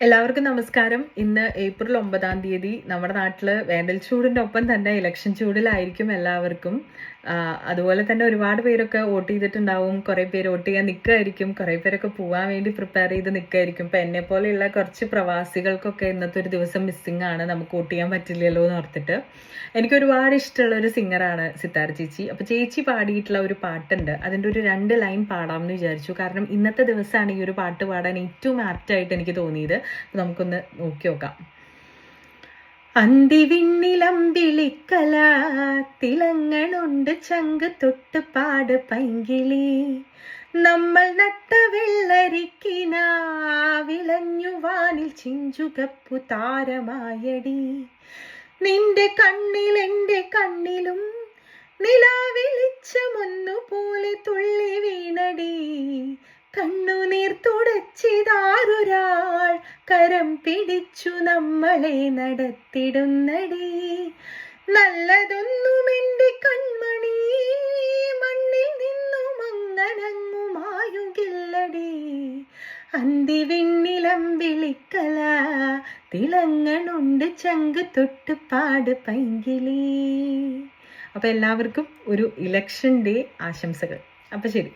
എല്ലാവർക്കും നമസ്കാരം. ഇന്ന് ഏപ്രിൽ 9 നമ്മുടെ നാട്ടിൽ വേനൽ ചൂടിൻ്റെ ഒപ്പം തന്നെ ഇലക്ഷൻ ചൂടിലായിരിക്കും എല്ലാവർക്കും. അതുപോലെ തന്നെ ഒരുപാട് പേരൊക്കെ വോട്ട് ചെയ്തിട്ടുണ്ടാവും, കുറേ പേര് വോട്ട് ചെയ്യാൻ നിൽക്കുമായിരിക്കും, കുറേ പേരൊക്കെ പോകാൻ വേണ്ടി പ്രിപ്പയർ ചെയ്ത് നിൽക്കുമായിരിക്കും. ഇപ്പം എന്നെ പോലെയുള്ള കുറച്ച് പ്രവാസികൾക്കൊക്കെ ഇന്നത്തെ ഒരു ദിവസം മിസ്സിംഗ് ആണ്, നമുക്ക് വോട്ട് ചെയ്യാൻ പറ്റില്ലല്ലോ എന്ന് ഓർത്തിട്ട്. എനിക്ക് ഒരുപാട് ഇഷ്ടമുള്ള ഒരു സിംഗറാണ് സിത്താര ചേച്ചി. അപ്പോൾ ചേച്ചി പാടിയിട്ടുള്ള ഒരു പാട്ടുണ്ട്, അതിൻ്റെ ഒരു 2 ലൈൻ പാടാമെന്ന് വിചാരിച്ചു. കാരണം ഇന്നത്തെ ദിവസമാണ് ഈ ഒരു പാട്ട് പാടാൻ ഏറ്റവും ആപ്റ്റായിട്ട് എനിക്ക് തോന്നിയത്. നമുക്കൊന്ന് നോക്കി നോക്കാം. അന്തിവിണ്ണിലമ്പിളിക്കല തിളങ്ങണുണ്ട് ചങ്ക് തൊട്ട് പാട് പൈങ്കിളി, നമ്മൾ നട്ട വെള്ളരിക്കിന വിളഞ്ഞു വാനിൽ ചിഞ്ചുകപ്പു താരമായടി, നിന്റെ കണ്ണിൽ എൻ്റെ കണ്ണിലും നിലാവെളിച്ചമൊന്നുപോലെ തുള്ളി വീണടി, കണ്ണുനീർ തുടച്ചിതാരൊരാൾ കരം പിടിച്ചു നമ്മളെ നടത്തിടുന്നടി, നല്ലതൊന്നും എൻ്റെ കൺമണി മണ്ണിൽ നിന്നും അങ്ങനങ്ങുമായുകില്ലടി, അന്തിവിണ്ണിലമ്പിളിക്കല തിളങ്ങണുണ്ട് ചങ്ക് തൊട്ട് പാട് പൈങ്കിളി. അപ്പോൾ എല്ലാവർക്കും ഒരു ഇലക്ഷൻ ഡേ ആശംസകൾ. അപ്പോൾ ശരി.